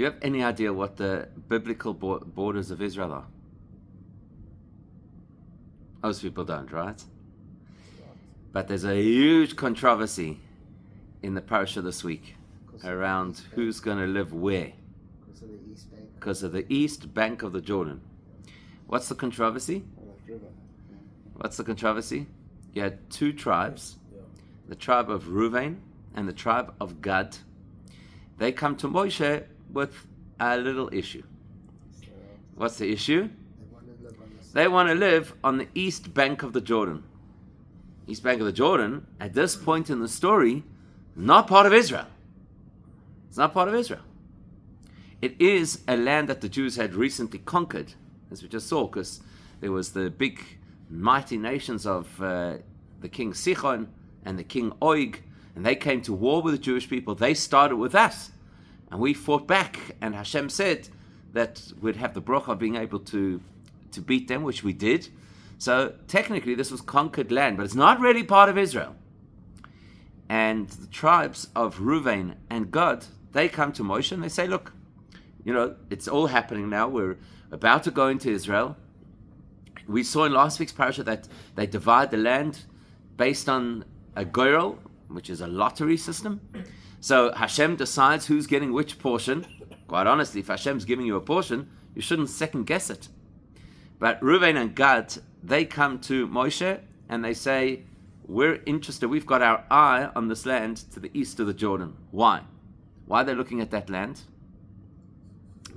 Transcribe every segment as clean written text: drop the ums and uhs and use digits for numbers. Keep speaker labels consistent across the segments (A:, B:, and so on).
A: Do you have any idea what the biblical borders of Israel are? Most people don't, right? But there's a huge controversy in the parasha this week around who's going to live where. Because of the east bank of the Jordan. What's the controversy? What's the controversy? You had two tribes, the tribe of Reuven and the tribe of Gad. They come to Moshe with a little issue. What's the issue? They want to live on the east bank of the Jordan. East bank of the Jordan, at this point in the story, not part of Israel. It's not part of Israel. It is a land that the Jews had recently conquered, as we just saw, because there was the big, mighty nations of the king Sichon and the king Og, and they came to war with the Jewish people. They started with us, and we fought back, and Hashem said that we'd have the bracha of being able to beat them, which we did. So technically this was conquered land, but it's not really part of Israel. And the tribes of Reuven and Gad, they come to Moshe and they say, look, it's all happening now. We're about to go into Israel. We saw in last week's parasha that they divide the land based on a goyrel, which is a lottery system. So Hashem decides who's getting which portion. Quite honestly, if Hashem's giving you a portion, you shouldn't second guess it. But Reuven and Gad, they come to Moshe and they say, we're interested, we've got our eye on this land to the east of the Jordan. Why? Why are they looking at that land?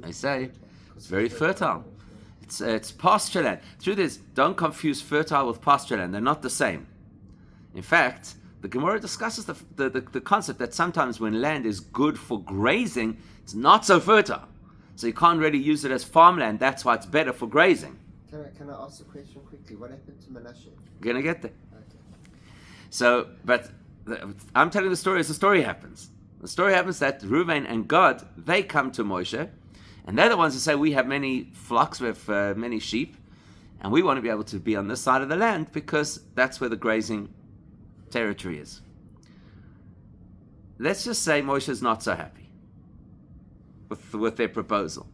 A: They say, it's very fertile. It's pasture land. The truth is, don't confuse fertile with pasture land. They're not the same. In fact, the Gemara discusses the concept that sometimes when land is good for grazing, it's not so fertile. So you can't really use it as farmland. That's why it's better for grazing.
B: Can I ask a question quickly? What happened to Manasseh?
A: Gonna get there.
B: Okay.
A: So, I'm telling the story as the story happens. The story happens that Reuven and Gad, they come to Moshe, and they're the ones who say, we have many flocks, we have many sheep, and we want to be able to be on this side of the land because that's where the grazing territory is. Let's just say Moshe's not so happy with their proposal.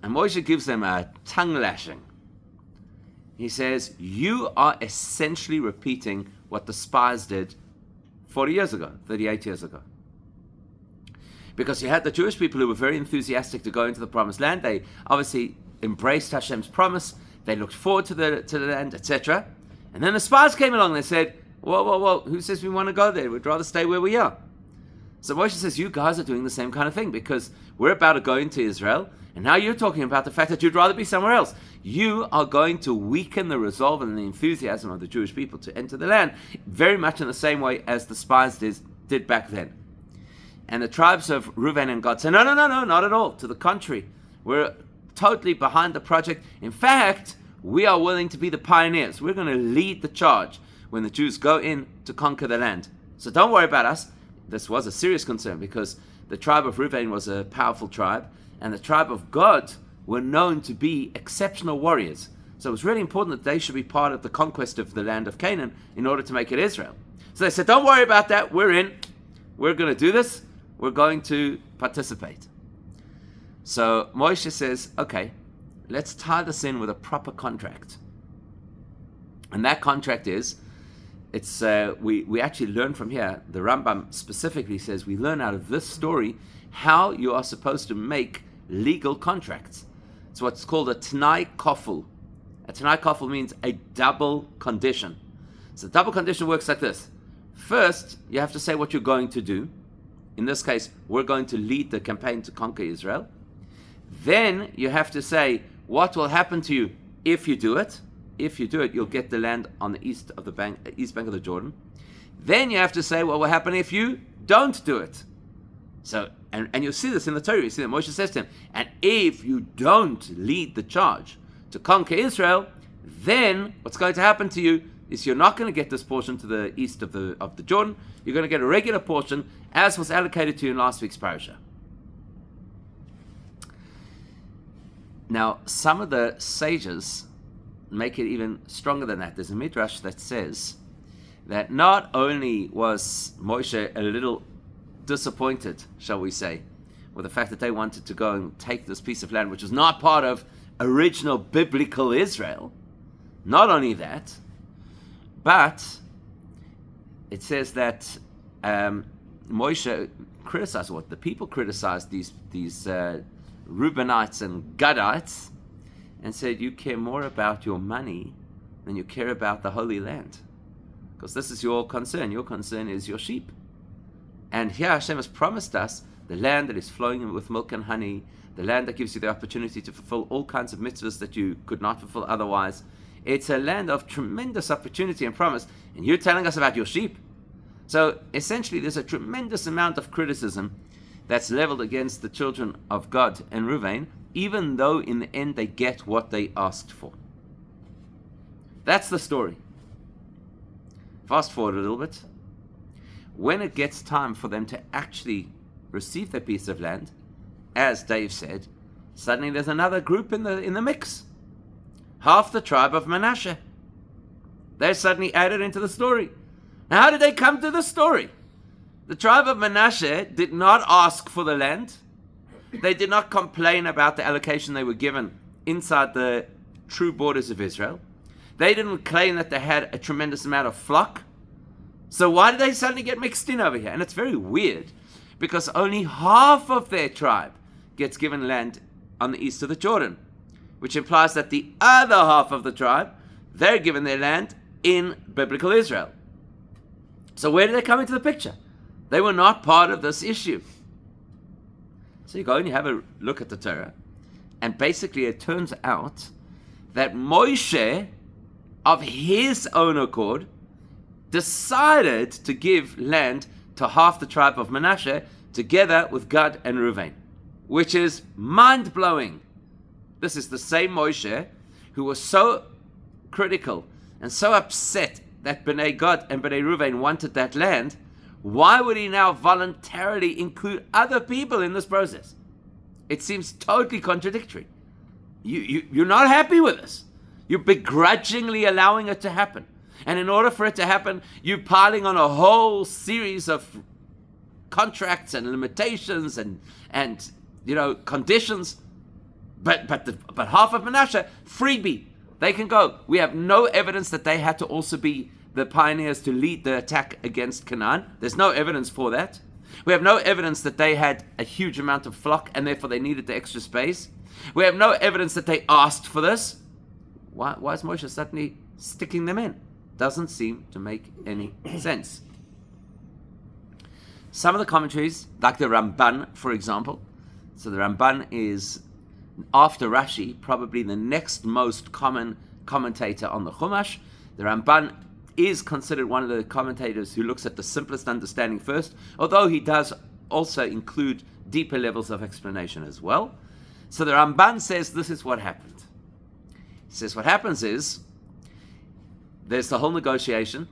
A: And Moshe gives them a tongue lashing. He says, you are essentially repeating what the spies did 40 years ago, 38 years ago. Because you had the Jewish people who were very enthusiastic to go into the promised land. They obviously embraced Hashem's promise. They looked forward to the land, etc. And then the spies came along and they said, whoa, who says we want to go there? We'd rather stay where we are. So Moshe says, you guys are doing the same kind of thing because we're about to go into Israel, and now you're talking about the fact that you'd rather be somewhere else. You are going to weaken the resolve and the enthusiasm of the Jewish people to enter the land, very much in the same way as the spies did back then. And the tribes of Reuven and Gad say, no, not at all. To the contrary, we're totally behind the project. In fact, we are willing to be the pioneers. We're going to lead the charge when the Jews go in to conquer the land. So don't worry about us. This was a serious concern because the tribe of Reuven was a powerful tribe, and the tribe of Gad were known to be exceptional warriors. So it was really important that they should be part of the conquest of the land of Canaan in order to make it Israel. So they said, don't worry about that. We're in. We're going to do this. We're going to participate. So Moshe says, okay, let's tie this in with a proper contract. And that contract is, we actually learn from here, the Rambam specifically says, we learn out of this story how you are supposed to make legal contracts. It's what's called a T'nai Koful. A T'nai Koful means a double condition. So double condition works like this. First, you have to say what you're going to do. In this case, we're going to lead the campaign to conquer Israel. Then you have to say what will happen to you if you do it. If you do it, you'll get the land on the east bank of the Jordan. Then you have to say what will happen if you don't do it. So, and you'll see this in the Torah. You see that Moshe says to him, and if you don't lead the charge to conquer Israel, then what's going to happen to you is you're not going to get this portion to the east of the Jordan. You're going to get a regular portion as was allocated to you in last week's parasha. Now, some of the sages make it even stronger than that. There's a midrash that says that not only was Moshe a little disappointed, shall we say, with the fact that they wanted to go and take this piece of land, which was not part of original biblical Israel. Not only that, but it says that Moshe criticized, what the people criticized these Reubenites and Gadites, and said, you care more about your money than you care about the Holy Land. Because this is your concern. Your concern is your sheep. And here Hashem has promised us the land that is flowing with milk and honey, the land that gives you the opportunity to fulfill all kinds of mitzvahs that you could not fulfill otherwise. It's a land of tremendous opportunity and promise, and you're telling us about your sheep. So essentially there's a tremendous amount of criticism that's leveled against the children of God and Reuven, even though in the end they get what they asked for. That's the story. Fast forward a little bit. When it gets time for them to actually receive their piece of land, as Dave said, suddenly there's another group in the mix. Half the tribe of Manasseh. They're suddenly added into the story. Now, how did they come to the story? The tribe of Manasseh did not ask for the land. They did not complain about the allocation they were given inside the true borders of Israel. They didn't claim that they had a tremendous amount of flock. So why did they suddenly get mixed in over here? And it's very weird, because only half of their tribe gets given land on the east of the Jordan, which implies that the other half of the tribe, they're given their land in biblical Israel. So where did they come into the picture? They were not part of this issue. So you go and you have a look at the Torah, and basically it turns out that Moshe, of his own accord, decided to give land to half the tribe of Manasseh together with Gad and Reuven, which is mind-blowing. This is the same Moshe who was so critical and so upset that Bnei Gad and Bnei Reuven wanted that land. Why would he now voluntarily include other people in this process? It seems totally contradictory. You're not happy with this. You're begrudgingly allowing it to happen. And in order for it to happen, you're piling on a whole series of contracts and limitations and conditions. But half of Manasseh, freebie. They can go. We have no evidence that they had to also be the pioneers to lead the attack against Canaan. There's no evidence for that. We have no evidence that they had a huge amount of flock and therefore they needed the extra space. We have no evidence that they asked for this. Why is Moshe suddenly sticking them in? Doesn't seem to make any sense. Some of the commentaries, like the Ramban, for example. So the Ramban is, after Rashi, probably the next most common commentator on the Chumash. The Ramban is considered one of the commentators who looks at the simplest understanding first, although he does also include deeper levels of explanation as well. So the Ramban says this is what happened. He says what happens is, there's the whole negotiation.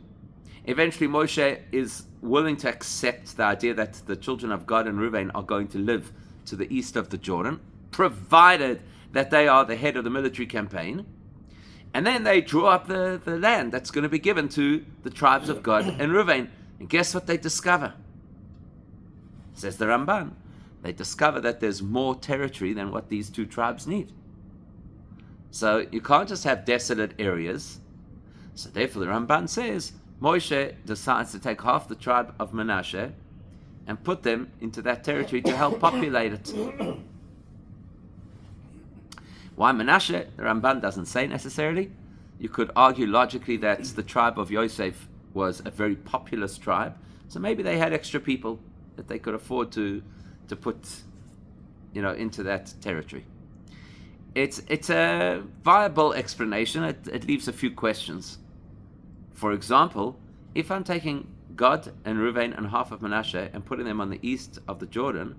A: Eventually Moshe is willing to accept the idea that the children of Gad and Reuven are going to live to the east of the Jordan, provided that they are the head of the military campaign. And then they draw up the land that's going to be given to the tribes of Gad and Reuven. And guess what they discover? Says the Ramban. They discover that there's more territory than what these two tribes need. So you can't just have desolate areas. So therefore the Ramban says, Moshe decides to take half the tribe of Manasseh and put them into that territory to help populate it. Why Manasseh? The Ramban doesn't say necessarily. You could argue logically that the tribe of Yosef was a very populous tribe, so maybe they had extra people that they could afford to put, into that territory. It's a viable explanation. It leaves a few questions. For example, if I'm taking Gad and Reuven and half of Manasseh and putting them on the east of the Jordan,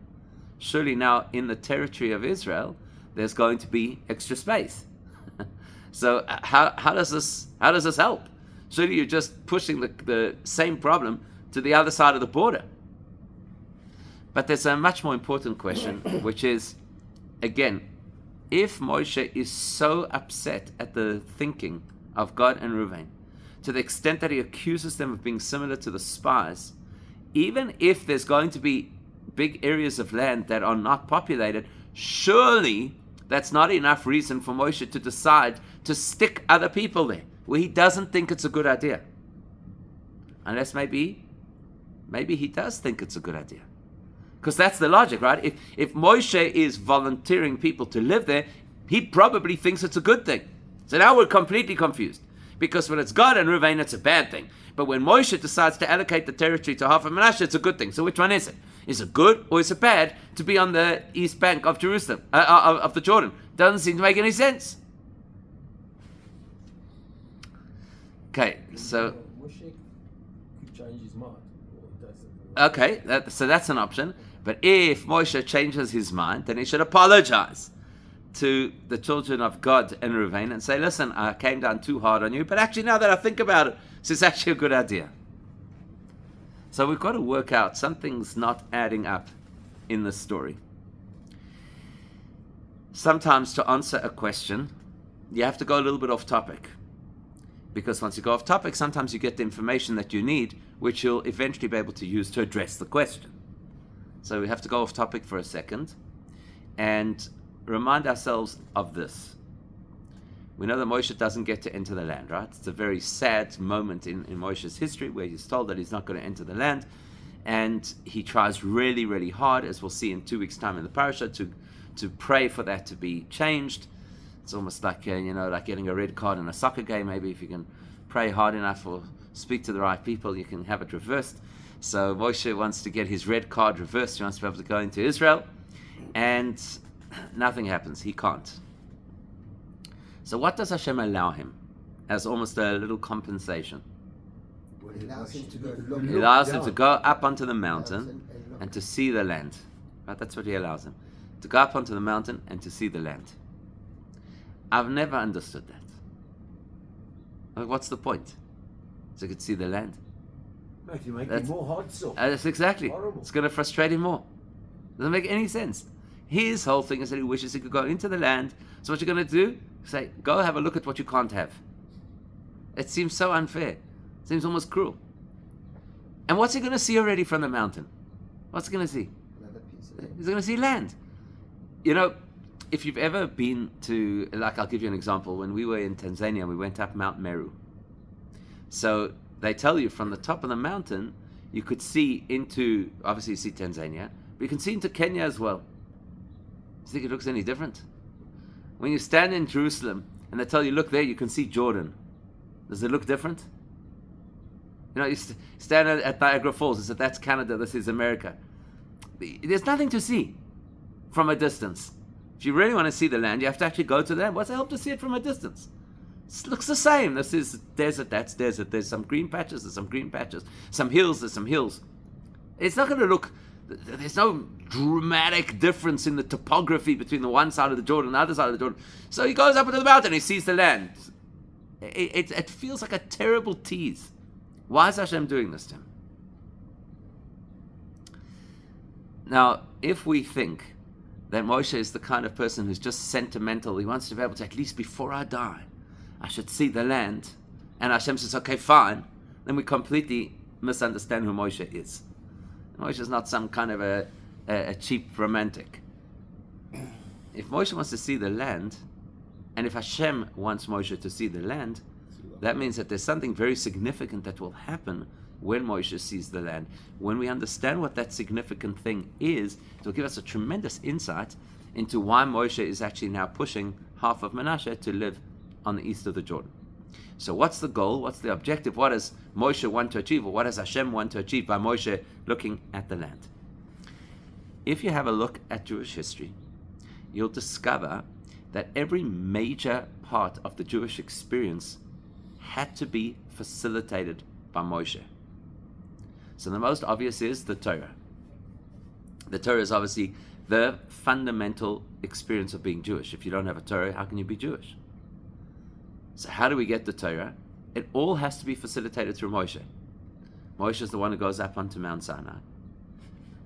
A: surely now in the territory of Israel, there's going to be extra space. So how does this help? Surely you're just pushing the same problem to the other side of the border. But there's a much more important question, which is, again, if Moshe is so upset at the thinking of Gad and Reuven, to the extent that he accuses them of being similar to the spies, even if there's going to be big areas of land that are not populated, surely that's not enough reason for Moshe to decide to stick other people there where he doesn't think it's a good idea. Unless maybe he does think it's a good idea. Because that's the logic, right? If Moshe is volunteering people to live there, he probably thinks it's a good thing. So now we're completely confused. Because when it's God and Reuven, it's a bad thing. But when Moshe decides to allocate the territory to half of Manasseh, it's a good thing. So which one is it? Is it good or is it bad to be on the east bank of Jerusalem, of the Jordan? Doesn't seem to make any sense. Okay, so...
C: Moshe could change his mind.
A: Okay, so that's an option. But if Moshe changes his mind, then he should apologize to the children of God and Reuven and say, listen, I came down too hard on you, but actually now that I think about it, this is actually a good idea. So we've got to work out something's not adding up in this story. Sometimes to answer a question, you have to go a little bit off topic. Because once you go off topic, sometimes you get the information that you need, which you'll eventually be able to use to address the question. So we have to go off topic for a second and remind ourselves of this. We know that Moshe doesn't get to enter the land, right? It's a very sad moment in Moshe's history where he's told that he's not going to enter the land. And he tries really, really hard, as we'll see in 2 weeks' time in the parasha, to pray for that to be changed. It's almost like, like getting a red card in a soccer game. Maybe if you can pray hard enough or speak to the right people, you can have it reversed. So Moshe wants to get his red card reversed. He wants to be able to go into Israel. And nothing happens. He can't. So what does Hashem allow him as almost a little compensation?
B: He allows him to go look.
A: He allows him to go up onto the mountain and to see the land. Right? That's what he allows him. To go up onto the mountain and to see the land. I've never understood that. Like, what's the point? So he could see the land.
D: No, if you make it more hard, so.
A: That's exactly.
D: Horrible.
A: It's going to frustrate him more. Doesn't make any sense. His whole thing is that he wishes he could go into the land. So what you're going to do? Say, go have a look at what you can't have. It seems so unfair. It seems almost cruel. And what's he going to see already from the mountain? What's he going to see?
B: Another piece of it.
A: He's going to see land. If you've ever been to, like, I'll give you an example. When we were in Tanzania, we went up Mount Meru. So they tell you from the top of the mountain, you could see into, obviously you see Tanzania, but you can see into Kenya as well. Do you think it looks any different? When you stand in Jerusalem and they tell you, look there, you can see Jordan. Does it look different? You stand at Niagara Falls and say, that's Canada, this is America. There's nothing to see from a distance. If you really want to see the land, you have to actually go to the land. What's the help to see it from a distance? It looks the same. This is desert, that's desert. There's some green patches, there's some green patches. Some hills, there's some hills. It's not going to look... There's no dramatic difference in the topography between the one side of the Jordan and the other side of the Jordan. So he goes up into the mountain, he sees the land. It feels like a terrible tease. Why is Hashem doing this to him? Now, if we think that Moshe is the kind of person who's just sentimental, he wants to be able to, at least before I die, I should see the land, and Hashem says, okay, fine, then we completely misunderstand who Moshe is. Moshe is not some kind of a cheap romantic. If Moshe wants to see the land, and if Hashem wants Moshe to see the land, that means that there's something very significant that will happen when Moshe sees the land. When we understand what that significant thing is, it will give us a tremendous insight into why Moshe is actually now pushing half of Manasseh to live on the east of the Jordan. So what's the goal? What's the objective? What does Moshe want to achieve? Or what does Hashem want to achieve by Moshe looking at the land? If you have a look at Jewish history, you'll discover that every major part of the Jewish experience had to be facilitated by Moshe. So the most obvious is the Torah. The Torah is obviously the fundamental experience of being Jewish. If you don't have a Torah, how can you be Jewish? So how do we get the Torah? It all has to be facilitated through Moshe. Moshe is the one who goes up onto Mount Sinai.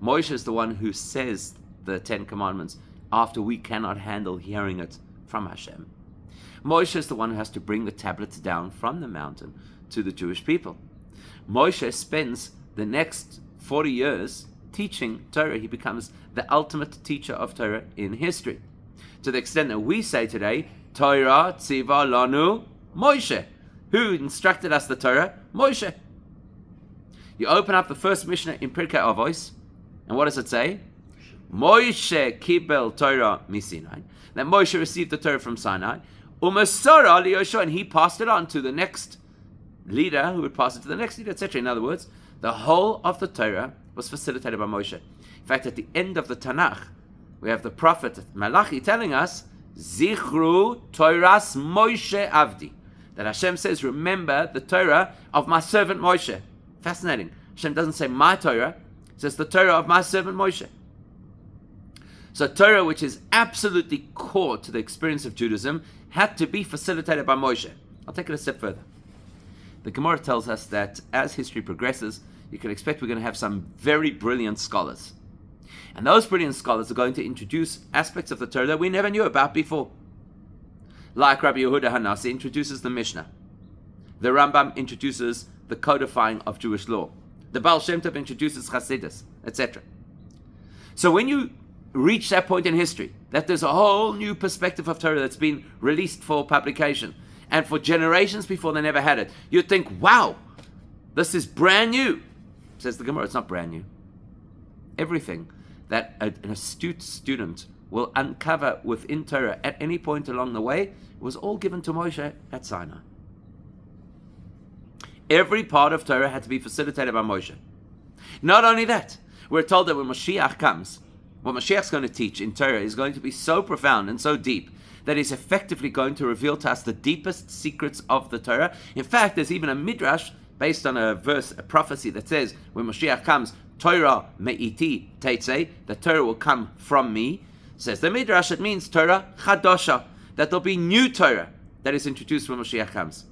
A: Moshe is the one who says the Ten Commandments after we cannot handle hearing it from Hashem. Moshe is the one who has to bring the tablets down from the mountain to the Jewish people. Moshe spends the next 40 years teaching Torah, he becomes the ultimate teacher of Torah in history. To the extent that we say today, Torah tziva lanu Moshe. Who instructed us the Torah? Moshe. You open up the first Mishnah in Pirkei Avos, and what does it say? Moshe kibel Torah misinai. That Moshe received the Torah from Sinai. Umasara liYoshua, and he passed it on to the next leader, who would pass it to the next leader, etc. In other words, the whole of the Torah was facilitated by Moshe. In fact, at the end of the Tanakh, we have the prophet Malachi telling us, Zichru Toras Moshe Avdi. That Hashem says, remember the Torah of my servant Moshe. Fascinating. Hashem doesn't say my Torah, it says the Torah of my servant Moshe. So Torah, which is absolutely core to the experience of Judaism, had to be facilitated by Moshe. I'll take it a step further. The Gemara tells us that as history progresses, you can expect we're going to have some very brilliant scholars. And those brilliant scholars are going to introduce aspects of the Torah that we never knew about before. Like Rabbi Yehuda Hanasi introduces the Mishnah. The Rambam introduces the codifying of Jewish law. The Baal Shem Tov introduces Chassidus, etc. So when you reach that point in history, that there's a whole new perspective of Torah that's been released for publication, and for generations before they never had it, you'd think, wow, this is brand new. Says the Gemara, it's not brand new. Everything that an astute student will uncover within Torah at any point along the way was all given to Moshe at Sinai. Every part of Torah had to be facilitated by Moshe. Not only that, we're told that when Mashiach comes, what Mashiach's going to teach in Torah is going to be so profound and so deep that is effectively going to reveal to us the deepest secrets of the Torah. In fact, there's even a midrash based on a verse, a prophecy that says, when Mashiach comes, Torah me'iti teitzei, the Torah will come from me. Says the midrash, it means Torah chadosha, that there'll be new Torah that is introduced when Mashiach comes.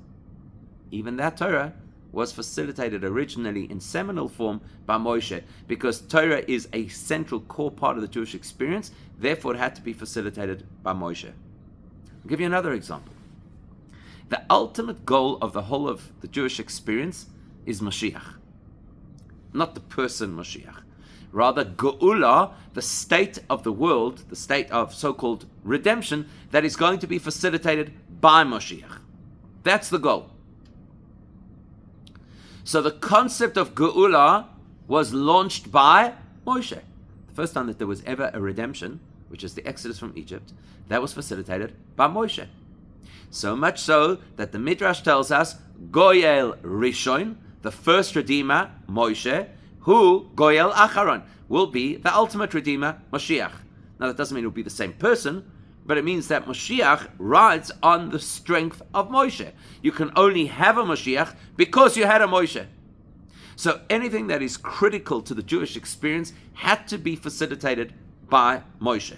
A: Even that Torah was facilitated originally in seminal form by Moshe, because Torah is a central core part of the Jewish experience, therefore it had to be facilitated by Moshe. I'll give you another example. The ultimate goal of the whole of the Jewish experience is Mashiach. Not the person Mashiach. Rather, Geula, the state of the world, the state of so-called redemption, that is going to be facilitated by Mashiach. That's the goal. So the concept of Geula was launched by Moshe. The first time that there was ever a redemption, which is the Exodus from Egypt, that was facilitated by Moshe. So much so that the Midrash tells us, Goyel Rishon, the first Redeemer, Moshe, who, Goyel Acharon, will be the ultimate Redeemer, Mashiach. Now that doesn't mean it will be the same person, but it means that Mashiach rides on the strength of Moshe. You can only have a Mashiach because you had a Moshe. So anything that is critical to the Jewish experience had to be facilitated by Moshe.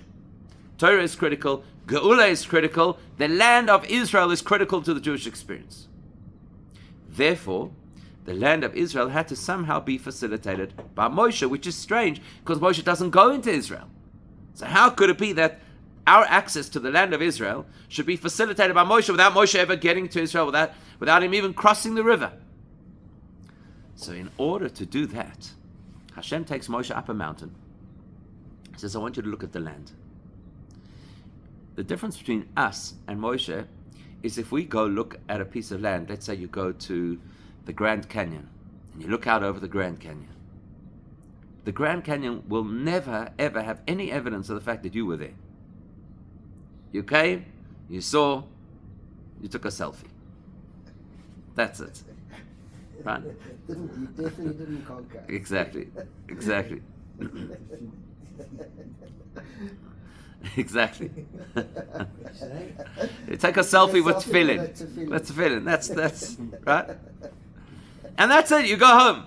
A: Torah is critical, Geula is critical, the land of Israel is critical to the Jewish experience. Therefore, the land of Israel had to somehow be facilitated by Moshe, which is strange because Moshe doesn't go into Israel. So how could it be that our access to the land of Israel should be facilitated by Moshe without Moshe ever getting to Israel, without him even crossing the river? So in order to do that, Hashem takes Moshe up a mountain. He says, I want you to look at the land. The difference between us and Moshe is if we go look at a piece of land, let's say you go to the Grand Canyon, and you look out over the Grand Canyon. The Grand Canyon will never, ever have any evidence of the fact that you were there. You came, you saw, you took a selfie. That's it. Right?
B: You definitely didn't conquer.
A: Exactly. Exactly. You take a selfie with tefillin. That's tefillin. That's right. And that's it. You go home.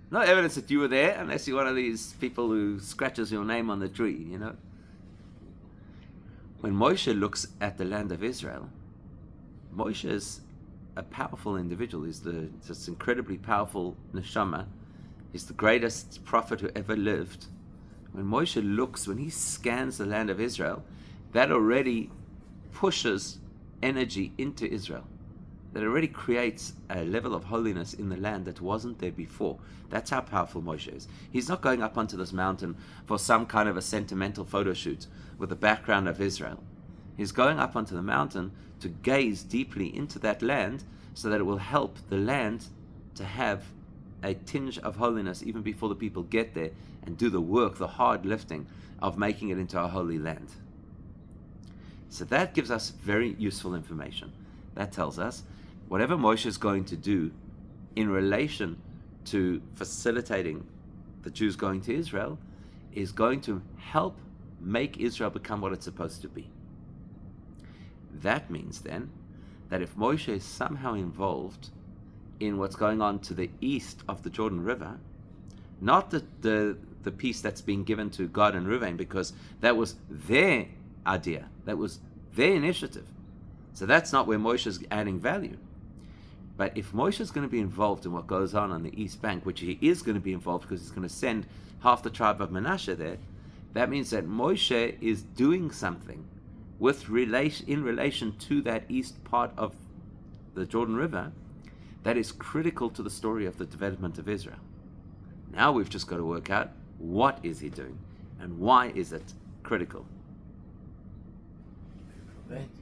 A: No evidence that you were there, unless you're one of these people who scratches your name on the tree. You know. When Moshe looks at the land of Israel, Moshe is a powerful individual. He's this incredibly powerful neshama. He's the greatest prophet who ever lived. When Moshe looks, when he scans the land of Israel, that already pushes energy into Israel. that already creates a level of holiness in the land that wasn't there before. That's how powerful Moshe is. He's not going up onto this mountain for some kind of a sentimental photo shoot with the background of Israel. He's going up onto the mountain to gaze deeply into that land so that it will help the land to have a tinge of holiness even before the people get there and do the work, the hard lifting of making it into a holy land. So that gives us very useful information. That tells us whatever Moshe is going to do in relation to facilitating the Jews going to Israel is going to help make Israel become what it's supposed to be. That means then that if Moshe is somehow involved in what's going on to the east of the Jordan River, not the piece that's being given to Gad and Reuven, because that was their idea, that was their initiative. So that's not where Moshe is adding value. But if Moshe is going to be involved in what goes on the East Bank, which he is going to be involved because he's going to send half the tribe of Manasseh there, that means that Moshe is doing something in relation to that east part of the Jordan River that is critical to the story of the development of Israel. Now we've just got to work out what is he doing and why is it critical.
D: Thank you.